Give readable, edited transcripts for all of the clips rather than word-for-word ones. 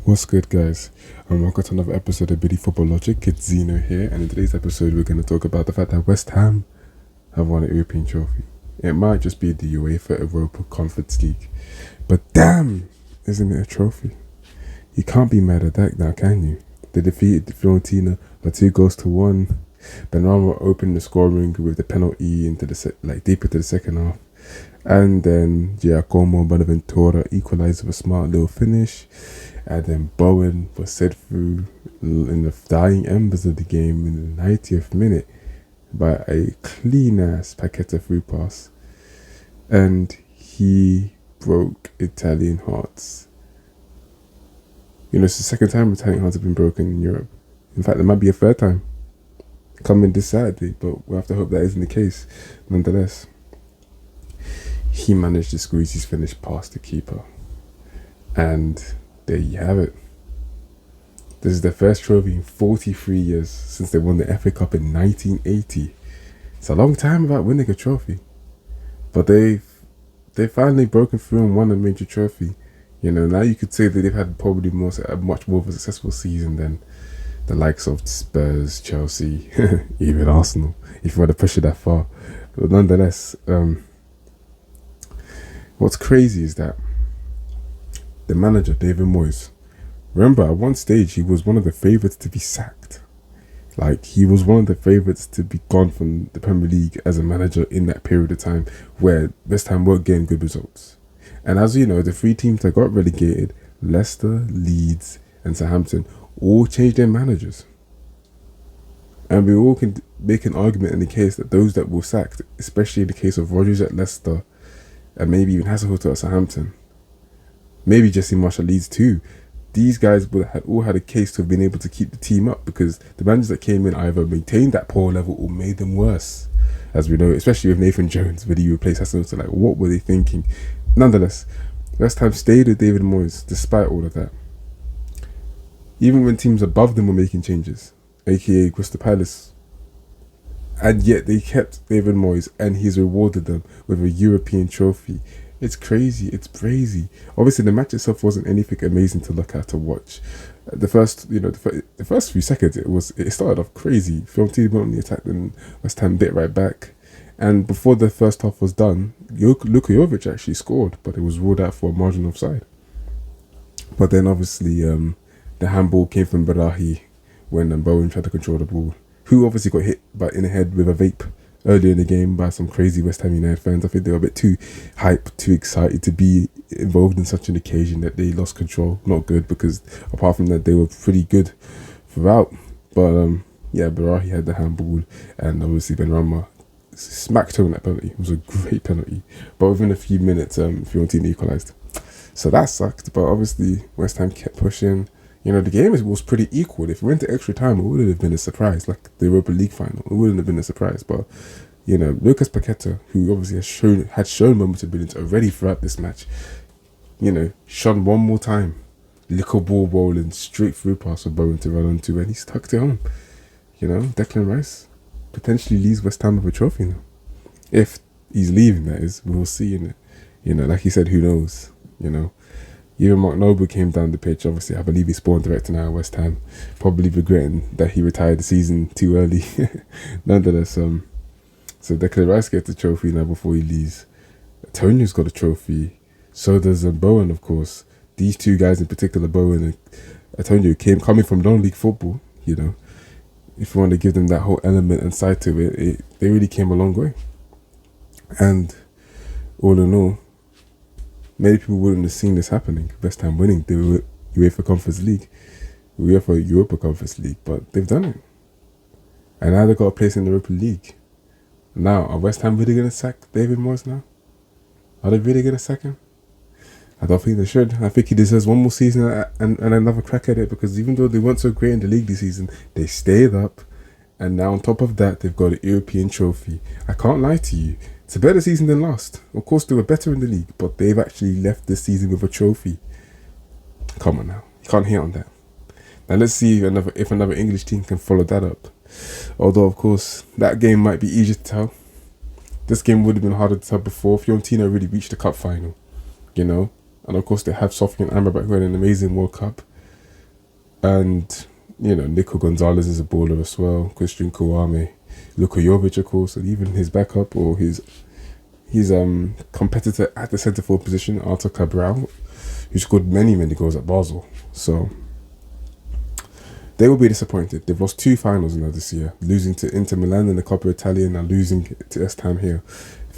What's good, guys? And welcome to another episode of Biddy Football Logic. It's Zeno here, and in today's episode, we're going to talk about the fact that West Ham have won an European trophy. It might just be the UEFA Europa Conference League, but damn, isn't it a trophy? You can't be mad at that now, can you? They defeated Fiorentina by 2-1. Benrahma opened the scoring with the penalty into the deep into the second half. And then Giacomo Bonaventura equalised with a smart little finish. And then Bowen was set through in the dying embers of the game in the 90th minute by a clean-ass Paqueta through pass. And he broke Italian hearts. You know, it's the second time Italian hearts have been broken in Europe. In fact, there might be a third time coming this Saturday, but we'll have to hope that isn't the case. Nonetheless, he managed to squeeze his finish past the keeper. And there you have it. This is their first trophy in 43 years since they won the FA Cup in 1980. It's a long time without winning a trophy. But they've finally broken through and won a major trophy. You know, now you could say that they've had probably a much more of a successful season than the likes of Spurs, Chelsea, even Arsenal, if you want to push it that far. But nonetheless, what's crazy is that the manager, David Moyes, remember at one stage he was one of the favourites to be sacked. Like, he was one of the favourites to be gone from the Premier League as a manager in that period of time where West Ham weren't getting good results. And as you know, the three teams that got relegated, Leicester, Leeds and Southampton, all changed their managers. And we all can make an argument in the case that those that were sacked, especially in the case of Rodgers at Leicester and maybe even Hasselhoff at Southampton, maybe Jesse Marsh at Leeds too, these guys would have all had a case to have been able to keep the team up because the managers that came in either maintained that poor level or made them worse. As we know, especially with Nathan Jones, when he replaced Hasselhoff, so like, what were they thinking? Nonetheless, West Ham stayed with David Moyes despite all of that. Even when teams above them were making changes, aka Crystal Palace, and yet they kept David Moyes and he's rewarded them with a European trophy. It's crazy, it's crazy. Obviously, the match itself wasn't anything amazing to look at, to watch. The first few seconds, it started off crazy. Fiorentina went on the attack, then West Ham bit right back. And before the first half was done, Luka Jovic actually scored, but it was ruled out for a margin offside. But then obviously, the handball came from Barahi when Bowen tried to control the ball, who obviously got hit in the head with a vape earlier in the game by some crazy West Ham United fans. I think they were a bit too hyped, too excited to be involved in such an occasion that they lost control. Not good, because apart from that, they were pretty good throughout. But Barahi had the handball, and obviously Benrahma smacked home that penalty. It was a great penalty. But within a few minutes, Fiorentina equalised. So that sucked, but obviously West Ham kept pushing. You know, the game was pretty equal. If we went to extra time, it would have been a surprise, like the Europa League final. It wouldn't have been a surprise. But, you know, Lucas Paqueta, who obviously had shown moments of brilliance already throughout this match, you know, shone one more time. Little ball rolling, straight through pass for Bowen to run onto, and he stuck it home. You know, Declan Rice potentially leaves West Ham with a trophy now. If he's leaving, that is. We'll see, innit? You know, like he said, who knows, you know. Even Mark Noble came down the pitch. Obviously, I believe he's sporting director now at West Ham, probably regretting that he retired the season too early. Nonetheless, so Declan Rice gets the trophy now before he leaves. Antonio's got a trophy. So does Bowen, of course. These two guys in particular, Bowen and Antonio, coming from non-league football. You know, if you want to give them that whole element and side to it, they really came a long way. And all in all, many people wouldn't have seen this happening. West Ham winning the UEFA Conference League, UEFA Europa Conference League, but they've done it. And now they've got a place in the Europa League. Now, are West Ham really going to sack David Moyes now? Are they really going to sack him? I don't think they should. I think he deserves one more season and another crack at it, because even though they weren't so great in the league this season, they stayed up. And now on top of that, they've got an European trophy. I can't lie to you. It's a better season than last. Of course, they were better in the league, but they've actually left this season with a trophy. Come on now. You can't hate on that. Now let's see if another English team can follow that up. Although, of course, that game might be easier to tell. This game would have been harder to tell before. Fiorentina reached the cup final, you know. And of course, they have Sofian Amrabat, who had an amazing World Cup. And, Nico Gonzalez is a baller as well. Christian Kouame, Luka Jovic, of course, and even his backup or his competitor at the centre forward position, Arthur Cabral, who scored many goals at Basel. So they will be disappointed. They've lost 2 finals now this year, losing to Inter Milan in the Coppa Italia and losing to Estam here.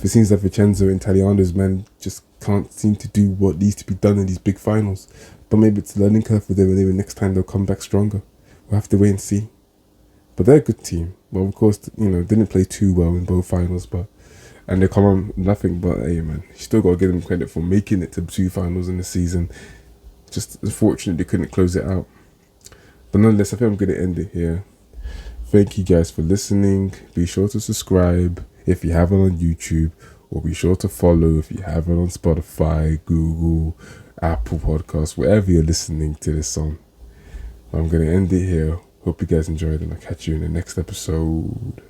It seems that Vincenzo Italiano's men just can't seem to do what needs to be done in these big finals. But maybe it's a learning curve for them, and maybe next time they'll come back stronger. We'll have to wait and see. But they're a good team. Well, of course, didn't play too well in both finals, and they come on nothing but, hey man, you still got to give them credit for making it to 2 finals in the season. Just unfortunate they couldn't close it out. But nonetheless, I think I'm going to end it here. Thank you guys for listening. Be sure to subscribe if you haven't on YouTube, or be sure to follow if you haven't on Spotify, Google, Apple Podcasts, wherever you're listening to this on. I'm going to end it here. Hope you guys enjoyed, and I'll catch you in the next episode.